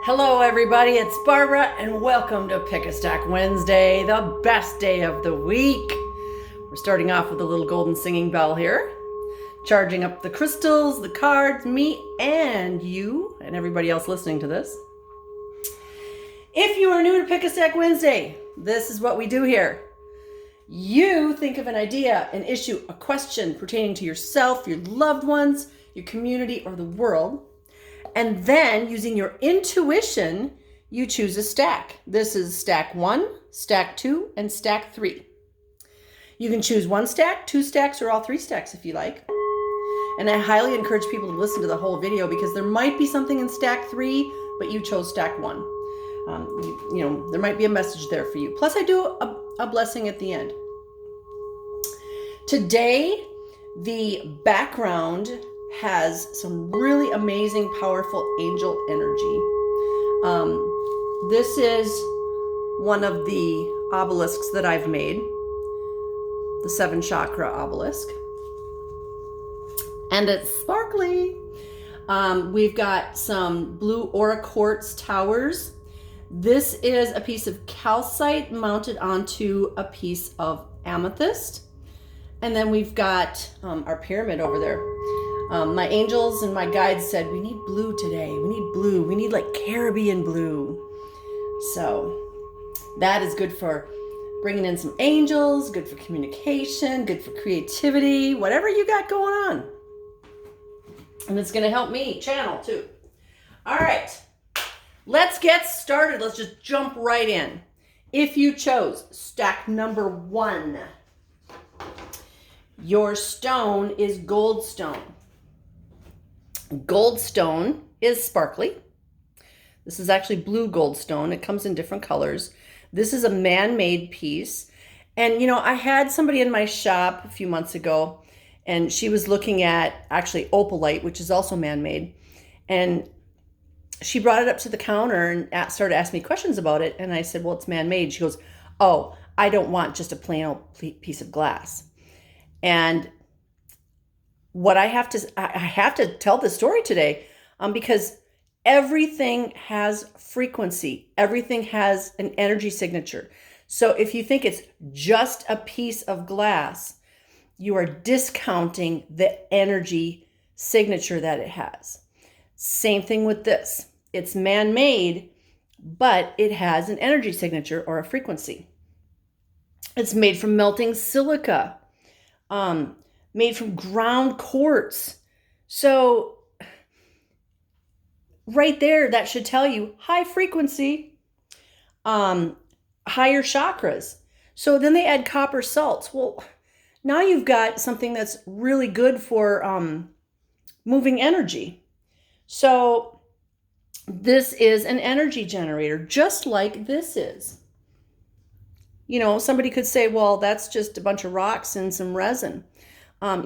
Hello, everybody. It's Barbara, and welcome to Pick a Stack Wednesday, the best day of the week. We're starting off with a little golden singing bell here, charging up the crystals, the cards, me, and you, and everybody else listening to this. If you are new to Pick a Stack Wednesday, this is what we do here. You think of an idea, an issue, a question pertaining to yourself, your loved ones, your community, or the world. And then, using your intuition, you choose a stack. This is stack 1, stack 2, and stack 3. You can choose 1 stack, 2 stacks, or all 3 stacks if you like. And I highly encourage people to listen to the whole video because there might be something in stack 3, but you chose stack 1. There might be a message there for you. Plus, I do a blessing at the end. Today, the background has some really amazing, powerful angel energy. This is one of the obelisks that I've made, the 7 chakra obelisk, and it's sparkly. We've got some blue aura quartz towers. This is a piece of calcite mounted onto a piece of amethyst. And then we've got our pyramid over there. My angels and my guides said, we need blue today. We need blue. We need like Caribbean blue. So that is good for bringing in some angels, good for communication, good for creativity, whatever you got going on. And it's going to help me channel too. All right, let's get started. Let's just jump right in. If you chose stack number 1, your stone is goldstone. Goldstone is sparkly. This is actually blue goldstone. It comes in different colors. This is a man-made piece. And, I had somebody in my shop a few months ago, and she was looking at actually opalite, which is also man-made. And she brought it up to the counter and started asking me questions about it. And I said, well, it's man-made. She goes, oh, I don't want just a plain old piece of glass. And what I have to tell this story today because everything has frequency. Everything has an energy signature. So if you think it's just a piece of glass, you are discounting the energy signature that it has. Same thing with this. It's man-made, but it has an energy signature or a frequency. It's made from melting silica. Made from ground quartz. So right there, that should tell you high frequency, higher chakras. So then they add copper salts. Well, now you've got something that's really good for moving energy. So this is an energy generator, just like this is. Somebody could say, well, that's just a bunch of rocks and some resin.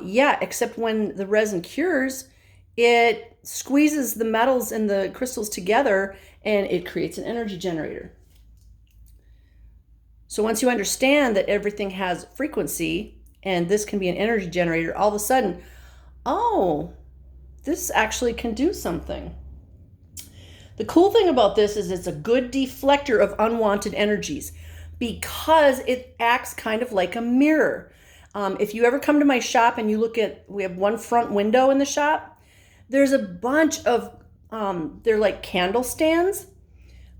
Yeah, except when the resin cures, it squeezes the metals and the crystals together and it creates an energy generator. So once you understand that everything has frequency and this can be an energy generator, all of a sudden, oh, this actually can do something. The cool thing about this is it's a good deflector of unwanted energies because it acts kind of like a mirror. If you ever come to my shop and you look we have one front window in the shop, there's a bunch of, they're like candle stands,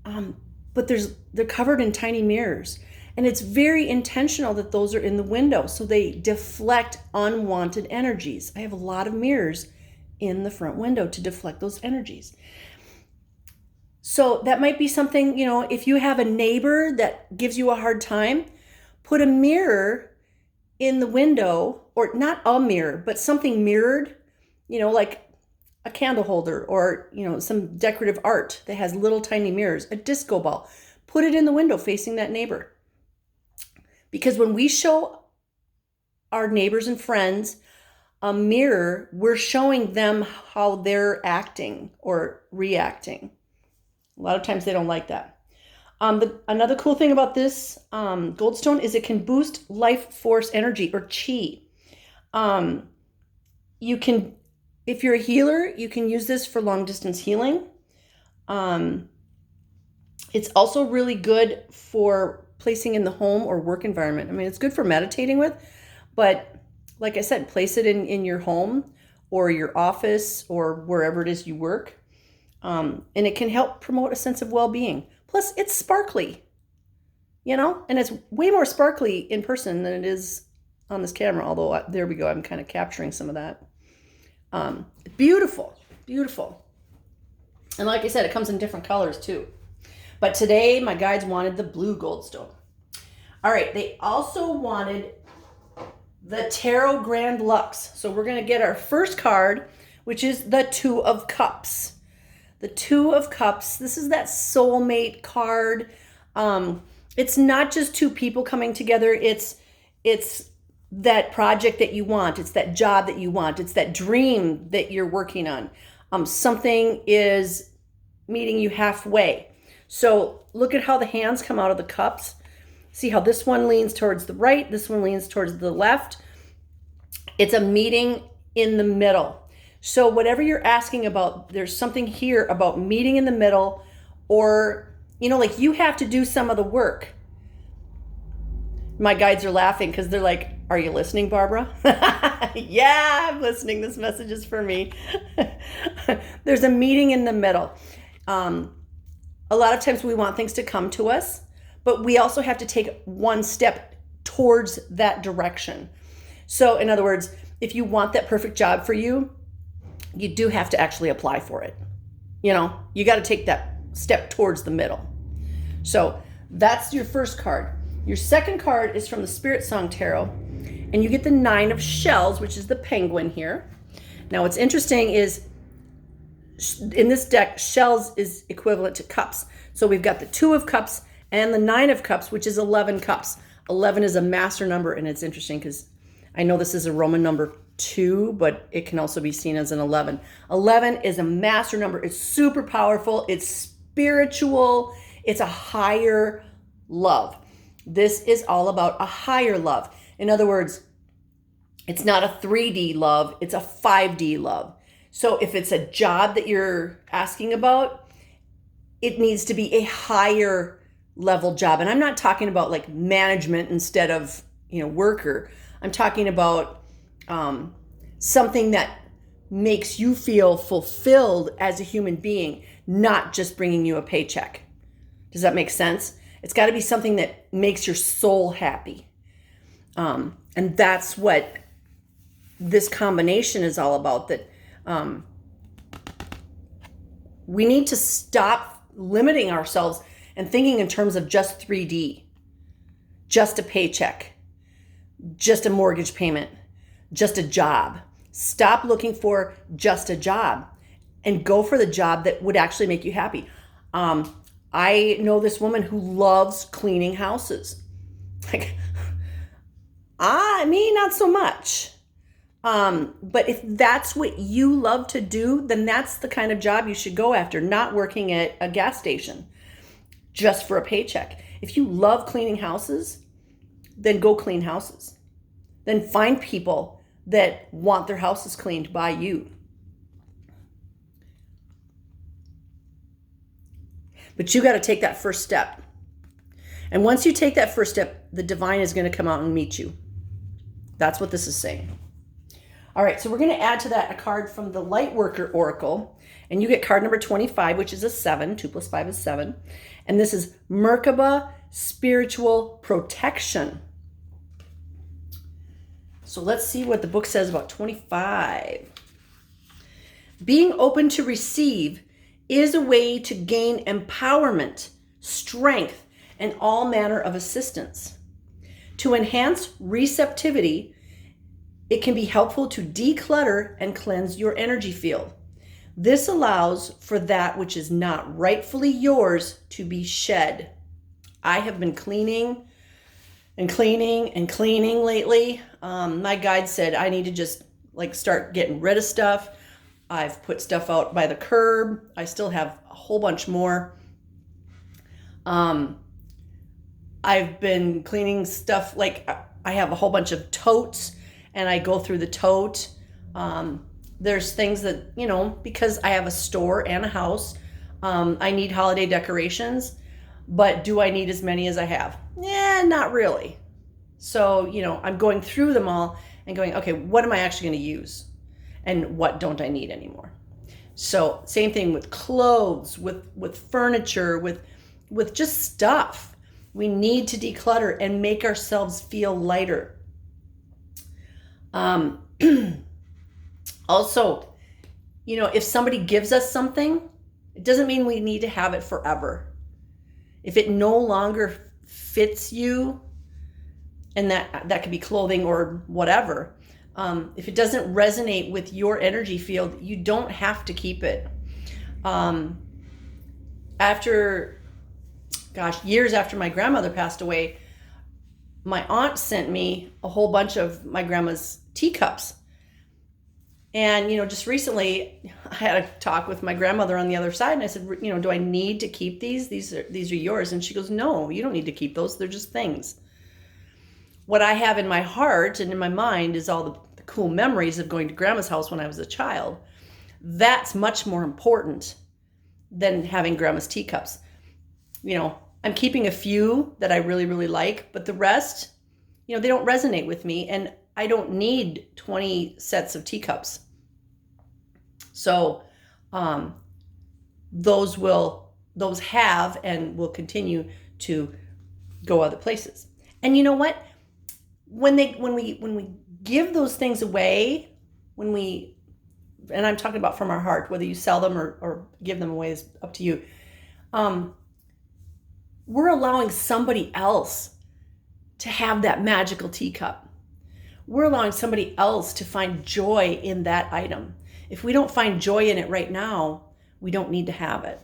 but they're covered in tiny mirrors. And it's very intentional that those are in the window. So they deflect unwanted energies. I have a lot of mirrors in the front window to deflect those energies. So that might be something, if you have a neighbor that gives you a hard time, put a mirror in the window, or not a mirror, but something mirrored, like a candle holder or, some decorative art that has little tiny mirrors, a disco ball. Put it in the window facing that neighbor. Because when we show our neighbors and friends a mirror, we're showing them how they're acting or reacting. A lot of times they don't like that. Another cool thing about this goldstone is it can boost life force energy or chi. You can, if you're a healer, you can use this for long distance healing. It's also really good for placing in the home or work environment. I mean, it's good for meditating with, but like I said, place it in your home or your office or wherever it is you work. And it can help promote a sense of well-being. Plus, it's sparkly, and it's way more sparkly in person than it is on this camera. Although, there we go, I'm kind of capturing some of that. Beautiful, beautiful. And like I said, it comes in different colors too. But today, my guides wanted the blue goldstone. All right, they also wanted the Tarot Grand Lux. So we're going to get our first card, which is the Two of Cups. The Two of Cups, this is that soulmate card. It's not just two people coming together. It's that project that you want. It's that job that you want. It's that dream that you're working on. Something is meeting you halfway. So look at how the hands come out of the cups. See how this one leans towards the right, this one leans towards the left. It's a meeting in the middle. So whatever you're asking about, there's something here about meeting in the middle, or, like you have to do some of the work. My guides are laughing because they're like, are you listening, Barbara? Yeah, I'm listening. This message is for me. There's a meeting in the middle. A lot of times we want things to come to us, but we also have to take one step towards that direction. So in other words, if you want that perfect job for you, you do have to actually apply for it. You got to take that step towards the middle. So that's your first card. Your second card is from the Spirit Song Tarot, and you get the Nine of Shells, which is the penguin here. Now what's interesting is in this deck, shells is equivalent to cups. So we've got the Two of Cups and the Nine of Cups, which is 11 cups. 11 is a master number, and it's interesting because I know this is a Roman number 2, but it can also be seen as an 11. 11 is a master number. It's super powerful. It's spiritual. It's a higher love. This is all about a higher love. In other words, it's not a 3D love. It's a 5D love. So if it's a job that you're asking about, it needs to be a higher level job. And I'm not talking about like management instead of, worker. I'm talking about something that makes you feel fulfilled as a human being, not just bringing you a paycheck. Does that make sense? It's got to be something that makes your soul happy. And that's what this combination is all about, that we need to stop limiting ourselves and thinking in terms of just 3D, just a paycheck, just a mortgage payment, just a job. Stop looking for just a job and go for the job that would actually make you happy. I know this woman who loves cleaning houses. Like, me, not so much. But if that's what you love to do, then that's the kind of job you should go after, not working at a gas station just for a paycheck. If you love cleaning houses, then go clean houses. Then find people that want their houses cleaned by you. But you got to take that first step. And once you take that first step, the divine is going to come out and meet you. That's what this is saying. All right, so we're going to add to that a card from the Lightworker Oracle. And you get card number 25, which is a 7. 2 plus 5 is 7. And this is Merkaba Spiritual Protection. So let's see what the book says about 25. Being open to receive is a way to gain empowerment, strength, and all manner of assistance. To enhance receptivity, it can be helpful to declutter and cleanse your energy field. This allows for that which is not rightfully yours to be shed. I have been cleaning and cleaning and cleaning lately. My guide said I need to just start getting rid of stuff. I've put stuff out by the curb. I still have a whole bunch more. I've been cleaning stuff, I have a whole bunch of totes, and I go through the tote. There's things that, because I have a store and a house, I need holiday decorations. But do I need as many as I have? Yeah, not really. So, I'm going through them all and going, okay, what am I actually going to use? And what don't I need anymore? So same thing with clothes, with furniture, with just stuff. We need to declutter and make ourselves feel lighter. Also, if somebody gives us something, it doesn't mean we need to have it forever. If it no longer fits you, and that could be clothing or whatever, if it doesn't resonate with your energy field, you don't have to keep it. Years after my grandmother passed away, my aunt sent me a whole bunch of my grandma's teacups. And, just recently I had a talk with my grandmother on the other side, and I said, do I need to keep these? These are yours. And she goes, no, you don't need to keep those. They're just things. What I have in my heart and in my mind is all the cool memories of going to grandma's house when I was a child. That's much more important than having grandma's teacups. I'm keeping a few that I really, really like, but the rest, they don't resonate with me, and I don't need 20 sets of teacups. So those have and will continue to go other places. And you know what? When we give those things away, and I'm talking about from our heart, whether you sell them or give them away is up to you. We're allowing somebody else to have that magical teacup. We're allowing somebody else to find joy in that item. If we don't find joy in it right now, we don't need to have it.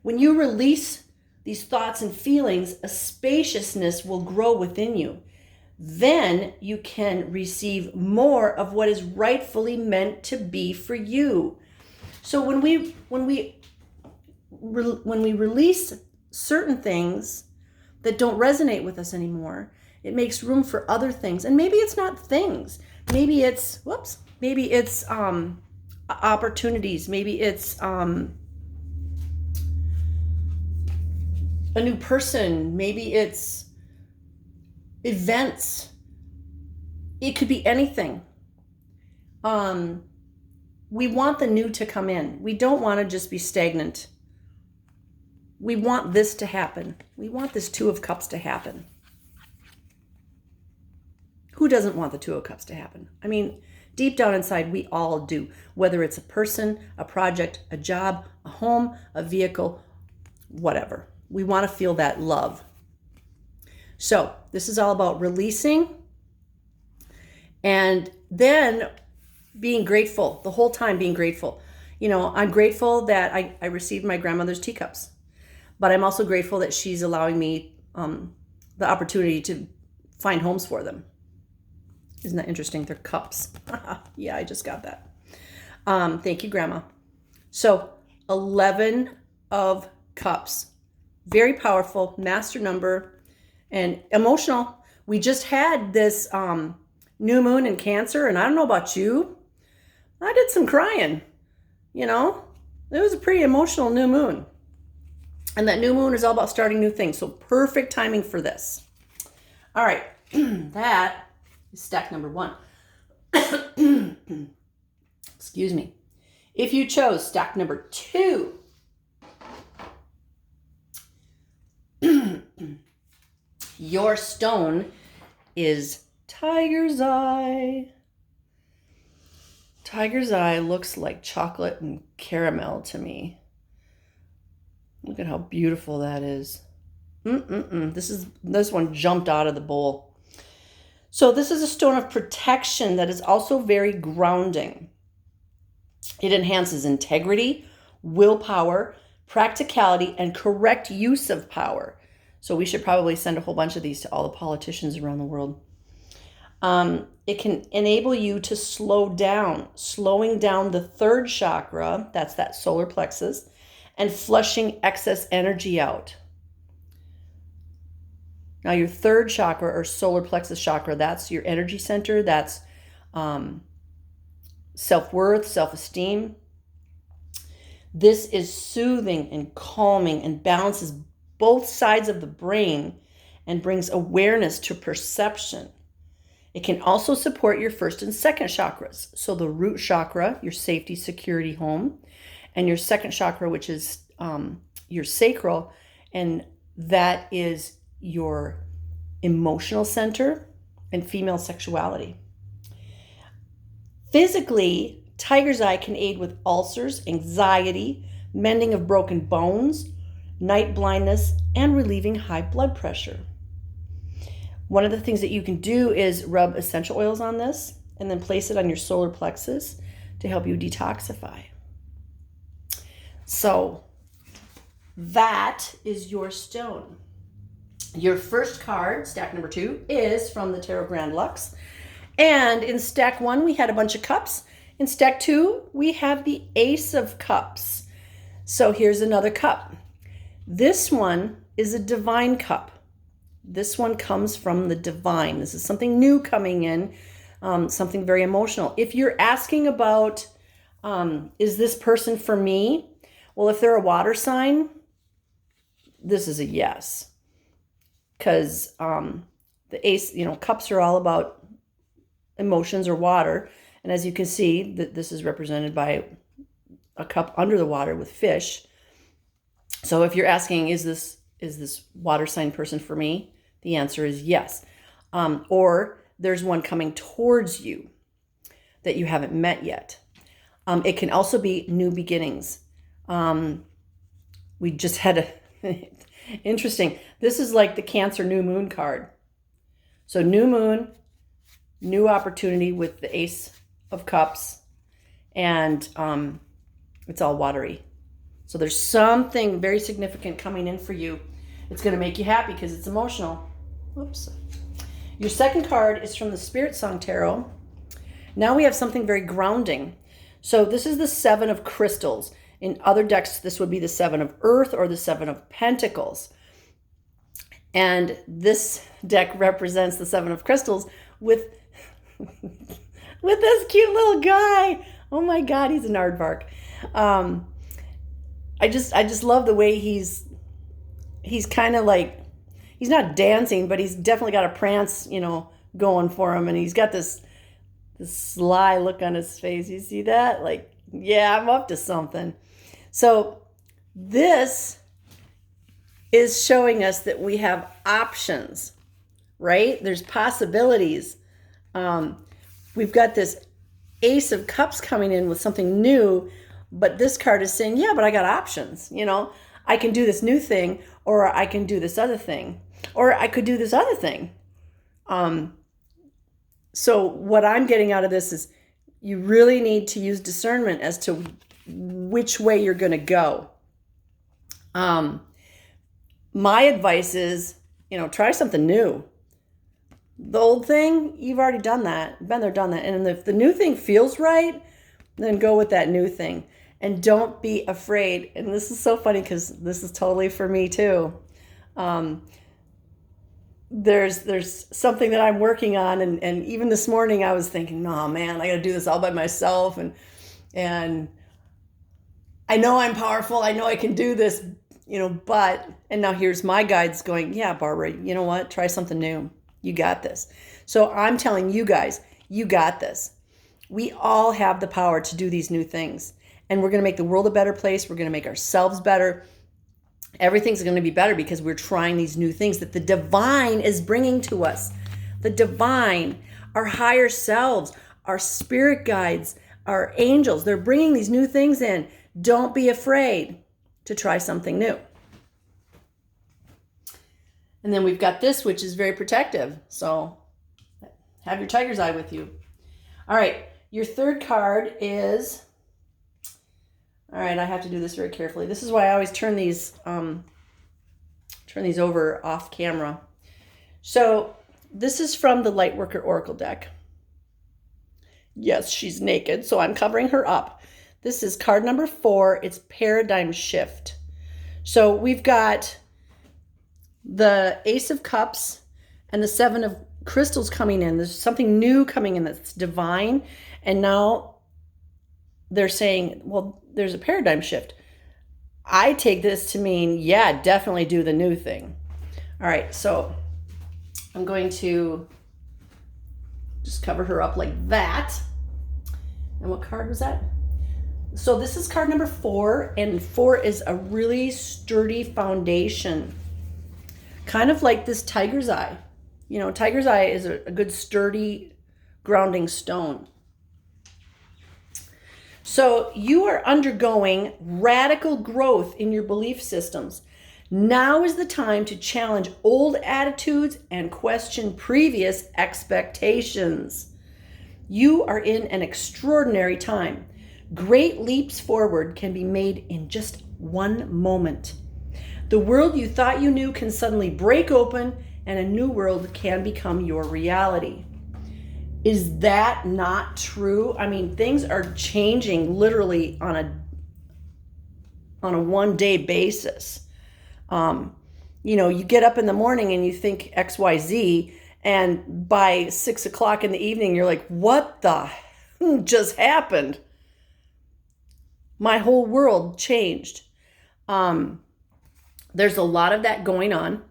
When you release these thoughts and feelings, a spaciousness will grow within you. Then you can receive more of what is rightfully meant to be for you. So when we release certain things that don't resonate with us anymore, it makes room for other things. And maybe it's not things. Maybe it's opportunities. Maybe it's a new person. Maybe it's events. It could be anything. We want the new to come in. We don't want to just be stagnant. We want this to happen. We want this Two of Cups to happen. Who doesn't want the Two of Cups to happen? I mean, deep down inside, we all do. Whether it's a person, a project, a job, a home, a vehicle, whatever. We want to feel that love. So this is all about releasing and then being grateful, the whole time being grateful. I'm grateful that I received my grandmother's teacups, but I'm also grateful that she's allowing me the opportunity to find homes for them. Isn't that interesting? They're cups. Yeah, I just got that. Thank you, Grandma. So 11 of Cups. Very powerful, master number, and emotional. We just had this new moon in Cancer, and I don't know about you. I did some crying. It was a pretty emotional new moon. And that new moon is all about starting new things. So perfect timing for this. All right. That is stack number 1. Excuse me. If you chose stack number 2, your stone is Tiger's Eye. Tiger's Eye looks like chocolate and caramel to me. Look at how beautiful that is. This one jumped out of the bowl. So this is a stone of protection that is also very grounding. It enhances integrity, willpower, practicality, and correct use of power. So we should probably send a whole bunch of these to all the politicians around the world. It can enable you to slow down, slowing down the third chakra, that's that solar plexus, and flushing excess energy out. Now your third chakra or solar plexus chakra, that's your energy center, that's self-worth, self-esteem. This is soothing and calming and balances both sides of the brain and brings awareness to perception. It can also support your first and second chakras. So the root chakra, your safety, security, home, and your second chakra, which is your sacral, and that is your emotional center and female sexuality. Physically, tiger's eye can aid with ulcers, anxiety, mending of broken bones, night blindness, and relieving high blood pressure. One of the things that you can do is rub essential oils on this and then place it on your solar plexus to help you detoxify. So that is your stone. Your first card, stack number 2, is from the Tarot Grand Luxe. And in stack 1, we had a bunch of cups. In stack 2, we have the Ace of Cups. So here's another cup. This one is a divine cup. This one comes from the divine. This is something new coming in, something very emotional. If you're asking about, is this person for me? Well, if they're a water sign, this is a yes. Because the ace, cups are all about emotions or water. And as you can see, this is represented by a cup under the water with fish. So if you're asking, is this water sign person for me? The answer is yes. Or there's one coming towards you that you haven't met yet. It can also be new beginnings. We just had interesting. This is like the Cancer new moon card. So new moon, new opportunity with the Ace of Cups, and it's all watery. So there's something very significant coming in for you. It's going to make you happy because it's emotional. Whoops. Your second card is from the Spirit Song Tarot. Now we have something very grounding. So this is the Seven of Crystals. In other decks, this would be the Seven of Earth or the Seven of Pentacles. And this deck represents the Seven of Crystals with this cute little guy. Oh my God, he's an aardvark. I just love the way he's kind of like, he's not dancing, but he's definitely got a prance, going for him. And he's got this sly look on his face. You see that? Like, yeah, I'm up to something. So this is showing us that we have options, right? There's possibilities. We've got this Ace of Cups coming in with something new, but this card is saying, yeah, but I got options. I can do this new thing, or I can do this other thing, or I could do this other thing. So what I'm getting out of this is you really need to use discernment as to which way you're going to go. My advice is, try something new. The old thing, you've already done that, been there, done that. And if the new thing feels right, then go with that new thing. And don't be afraid. And this is so funny because this is totally for me too. There's something that I'm working on, and even this morning I was thinking, no man, I got to do this all by myself, and I know I'm powerful, I know I can do this, but now here's my guides going, yeah, Barbara, you know what? Try something new. You got this. So I'm telling you guys, you got this. We all have the power to do these new things, and we're going to make the world a better place. We're going to make ourselves better. Everything's going to be better because we're trying these new things that the divine is bringing to us. The divine, our higher selves, our spirit guides, our angels, they're bringing these new things in. Don't be afraid to try something new. And then we've got this, which is very protective. So have your tiger's eye with you. All right, your third card is... All right, I have to do this very carefully. This is why I always turn these over off camera. So this is from the Lightworker Oracle deck. Yes, she's naked, so I'm covering her up. This is card number 4. It's Paradigm Shift. So we've got the Ace of Cups and the Seven of Crystals coming in. There's something new coming in that's divine. And now they're saying, well, there's a paradigm shift. I take this to mean, yeah, definitely do the new thing. All right, so I'm going to just cover her up like that. And what card was that? So this is card number 4, and 4 is a really sturdy foundation. Kind of like this tiger's eye. You know, tiger's eye is a good sturdy grounding stone. So you are undergoing radical growth in your belief systems. Now is the time to challenge old attitudes and question previous expectations. You are in an extraordinary time. Great leaps forward can be made in just one moment. The world you thought you knew can suddenly break open, and a new world can become your reality. Is that not true? I mean, things are changing literally on a one-day basis. You know, you get up in the morning and you think XYZ, and by 6 o'clock in the evening, you're like, what the just happened? My whole world changed. There's a lot of that going on.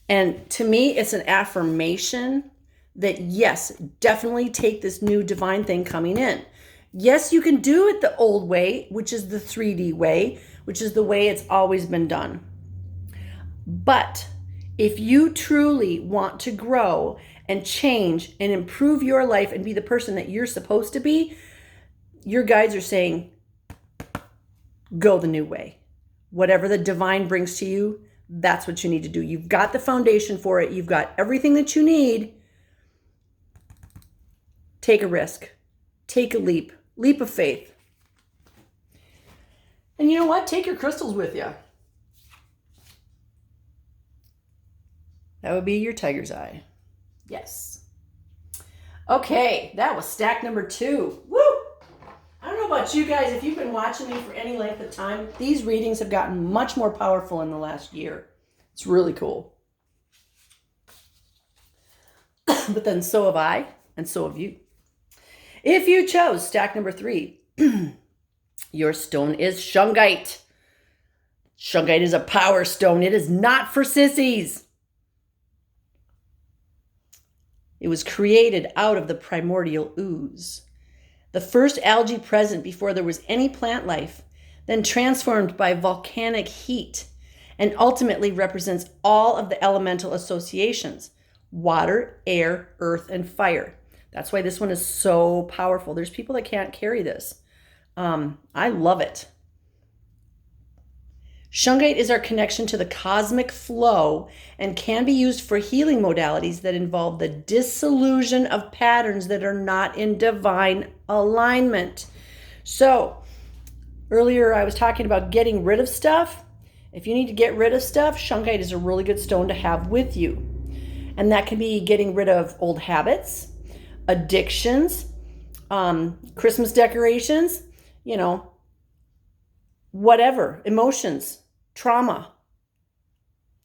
And to me, it's an affirmation that, yes, definitely take this new divine thing coming in. Yes, you can do it the old way, which is the 3D way, which is the way it's always been done. But if you truly want to grow and change and improve your life and be the person that you're supposed to be, your guides are saying, go the new way. Whatever the divine brings to you, that's what you need to do. You've got the foundation for it. You've got everything that you need. Take a risk. Take a leap. Leap of faith. And you know what? Take your crystals with you. That would be your tiger's eye. Yes. Okay, that was stack number 2. Woo! I don't know about you guys, if you've been watching me for any length of time, these readings have gotten much more powerful in the last year. It's really cool. But then so have I, and so have you. If you chose stack number 3, your stone is shungite. Shungite is a power stone. It is not for sissies. It was created out of the primordial ooze, the first algae present before there was any plant life, then transformed by volcanic heat, and ultimately represents all of the elemental associations: water, air, earth, and fire. That's why this one is so powerful. There's people that can't carry this. I love it. Shungite is our connection to the cosmic flow and can be used for healing modalities that involve the dissolution of patterns that are not in divine alignment. So, earlier I was talking about getting rid of stuff. If you need to get rid of stuff, shungite is a really good stone to have with you. And that can be getting rid of old habits, addictions, Christmas decorations, you know, whatever, emotions, trauma,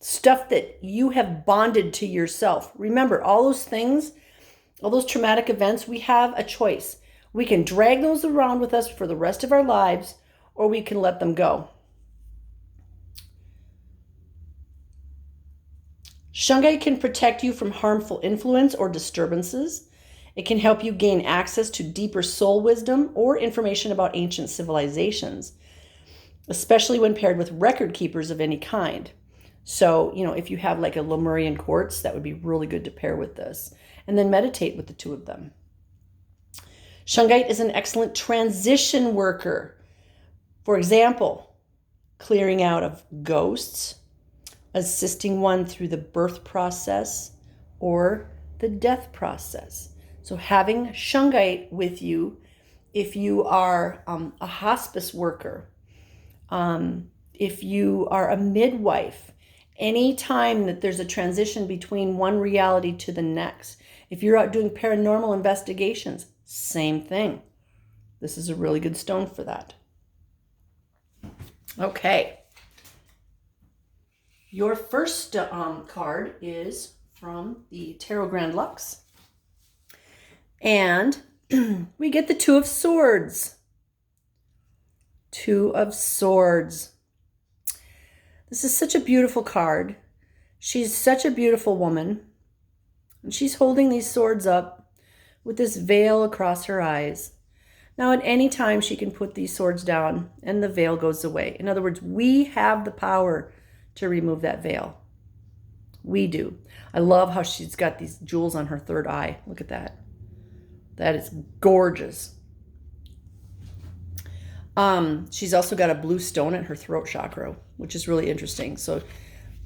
stuff that you have bonded to yourself. Remember, all those things, all those traumatic events, we have a choice. We can drag those around with us for the rest of our lives, or we can let them go. Shungite can protect you from harmful influence or disturbances. It can help you gain access to deeper soul wisdom or information about ancient civilizations, especially when paired with record keepers of any kind. So, you know, if you have like a Lemurian quartz, that would be really good to pair with this. And then meditate with the two of them. Shungite is an excellent transition worker. For example, clearing out of ghosts, assisting one through the birth process or the death process. So having shungite with you, if you are a hospice worker, if you are a midwife, any time that there's a transition between one reality to the next, if you're out doing paranormal investigations, same thing. This is a really good stone for that. Okay. Your first card is from the Tarot Grand Luxe. And we get the Two of Swords. Two of Swords. This is such a beautiful card. She's such a beautiful woman. And she's holding these swords up with this veil across her eyes. Now, at any time, she can put these swords down and the veil goes away. In other words, we have the power to remove that veil. We do. I love how she's got these jewels on her third eye. Look at that. That is gorgeous. She's also got a blue stone at her throat chakra, which is really interesting. So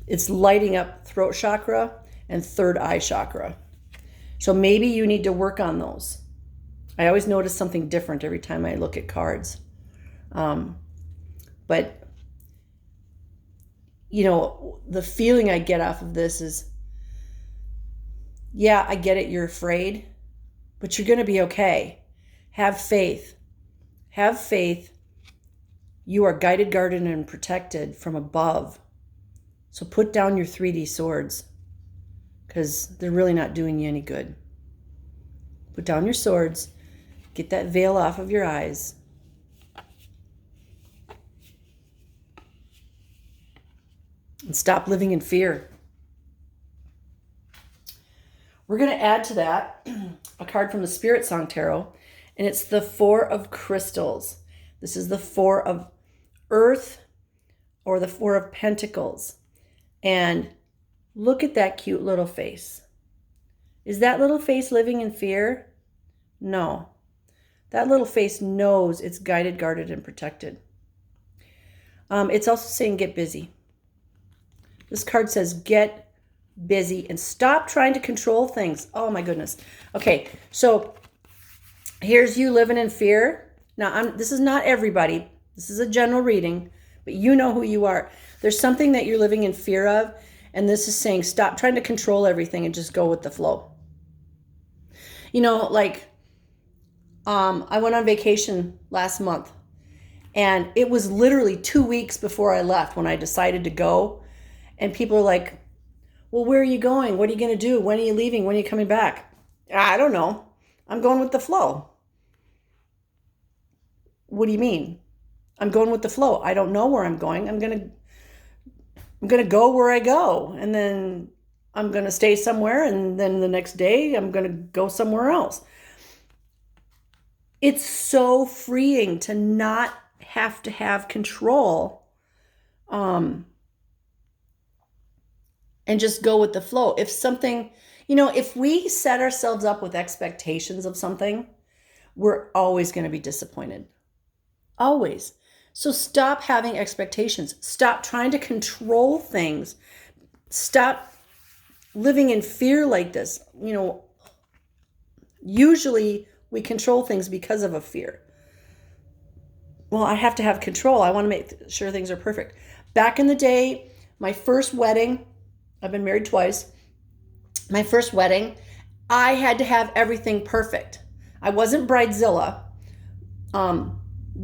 it's lighting up throat chakra and third eye chakra. So maybe you need to work on those. I always notice something different every time I look at cards. But, you know, the feeling I get off of this is, yeah, I get it. You're afraid, but you're going to be okay. Have faith. Have faith. You are guided, guarded, and protected from above. So put down your 3D swords because they're really not doing you any good. Put down your swords. Get that veil off of your eyes. And stop living in fear. We're going to add to that a card from the Spirit Song Tarot, and it's the Four of Crystals. This is the Four of Earth or the Four of Pentacles. And look at that cute little face. Is that little face living in fear? No. That little face knows it's guided, guarded, and protected. It's also saying get busy. This card says get busy and stop trying to control things. Oh my goodness. Okay, so here's you living in fear. Now, this is not everybody. This is a general reading, but you know who you are. There's something that you're living in fear of, and this is saying stop trying to control everything and just go with the flow. You know, like I went on vacation last month, and it was literally 2 weeks before I left when I decided to go, and people are like, well, where are you going? What are you going to do? When are you leaving? When are you coming back? I don't know. I'm going with the flow. What do you mean? I'm going with the flow. I don't know where I'm going. I'm going to go where I go. And then I'm going to stay somewhere. And then the next day I'm going to go somewhere else. It's so freeing to not have to have control. And just go with the flow. If something, you know, if we set ourselves up with expectations of something, we're always going to be disappointed. Always. So stop having expectations. Stop trying to control things. Stop living in fear like this. You know, usually we control things because of a fear. Well, I have to have control. I want to make sure things are perfect. Back in the day, my first wedding, I've been married twice. My first wedding, I had to have everything perfect. I wasn't bridezilla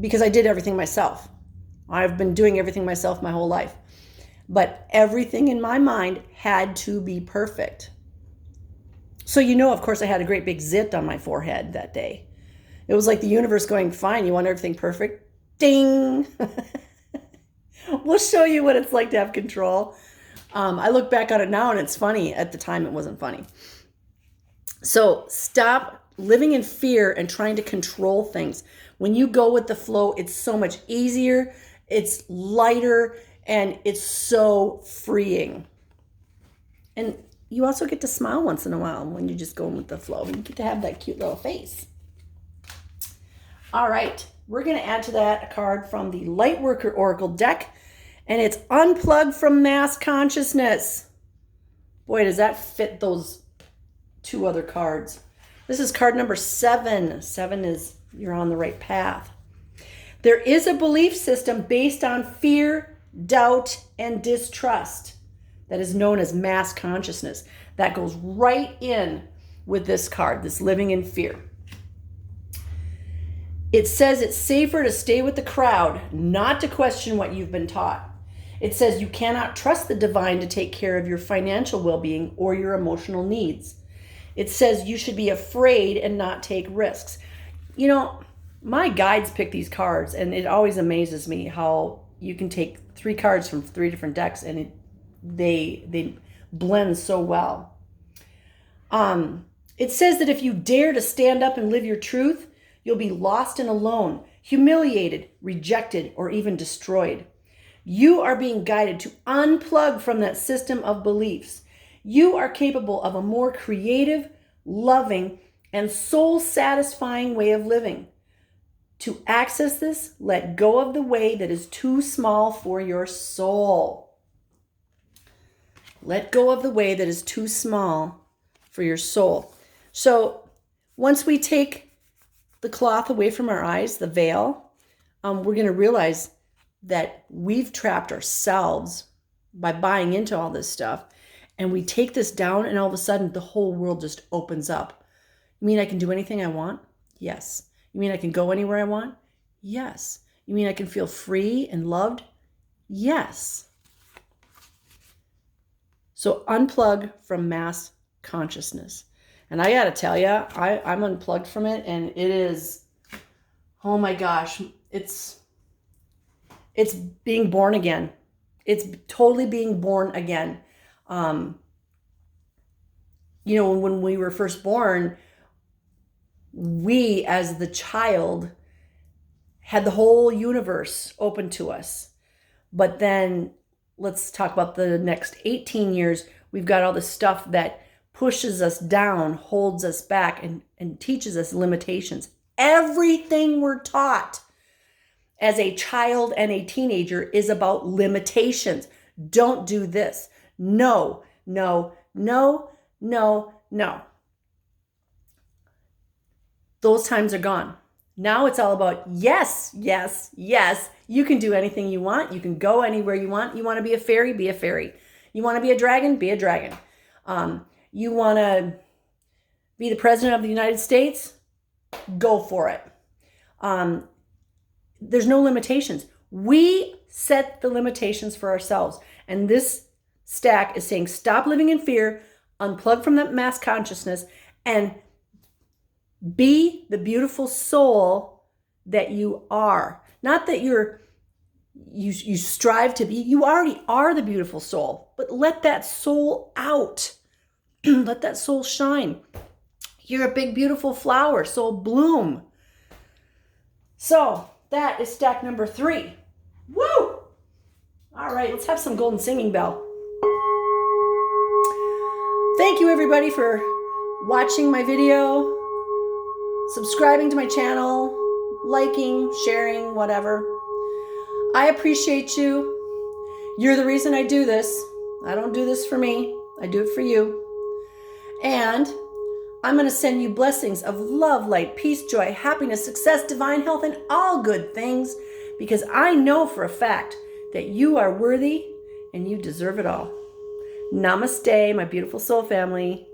because I did everything myself. I've been doing everything myself my whole life. But everything in my mind had to be perfect. So, you know, of course, I had a great big zit on my forehead that day. It was like the universe going, fine, you want everything perfect? Ding! We'll show you what it's like to have control. I look back on it now and it's funny. At the time, it wasn't funny. So stop living in fear and trying to control things. When you go with the flow, it's so much easier, it's lighter, and it's so freeing. And you also get to smile once in a while when you're just going with the flow. And you get to have that cute little face. All right, we're going to add to that a card from the Lightworker Oracle deck. And it's Unplugged from Mass Consciousness. Boy, does that fit those two other cards. This is card number 7. 7 is you're on the right path. There is a belief system based on fear, doubt, and distrust that is known as mass consciousness. That goes right in with this card, this living in fear. It says it's safer to stay with the crowd, not to question what you've been taught. It says you cannot trust the divine to take care of your financial well-being or your emotional needs. It says you should be afraid and not take risks. You know, my guides pick these cards, and it always amazes me how you can take 3 cards from 3 different decks, and they blend so well. It says that if you dare to stand up and live your truth, you'll be lost and alone, humiliated, rejected, or even destroyed. You are being guided to unplug from that system of beliefs. You are capable of a more creative, loving, and soul-satisfying way of living. To access this, let go of the way that is too small for your soul. Let go of the way that is too small for your soul. So once we take the cloth away from our eyes, the veil, we're going to realize that we've trapped ourselves by buying into all this stuff. And we take this down, and all of a sudden the whole world just opens up. You mean I can do anything I want? Yes. You mean I can go anywhere I want? Yes. You mean I can feel free and loved? Yes. So unplug from mass consciousness. And I got to tell you, I'm unplugged from it, and it is, oh my gosh, it's being born again. It's totally being born again. You know, when we were first born, we as the child had the whole universe open to us. But then let's talk about the next 18 years. We've got all this stuff that pushes us down, holds us back, and teaches us limitations. Everything we're taught as a child and a teenager is about limitations. Don't do this. No, no, no, no, no. Those times are gone. Now it's all about yes, yes, yes. You can do anything you want. You can go anywhere you want. You want to be a fairy? Be a fairy. You want to be a dragon? Be a dragon. You want to be the president of the United States? Go for it. There's no limitations. We set the limitations for ourselves. And this stack is saying stop living in fear, unplug from that mass consciousness, and be the beautiful soul that you are. Not that you strive to be. You already are the beautiful soul, but let that soul out. Let that soul shine. You're a big, beautiful flower, so bloom. So that is stack number 3. Woo! All right, let's have some golden singing bell. Thank you, everybody, for watching my video, subscribing to my channel, liking, sharing, whatever. I appreciate you. You're the reason I do this. I don't do this for me. I do it for you. And I'm going to send you blessings of love, light, peace, joy, happiness, success, divine health, and all good things, because I know for a fact that you are worthy and you deserve it all. Namaste, my beautiful soul family.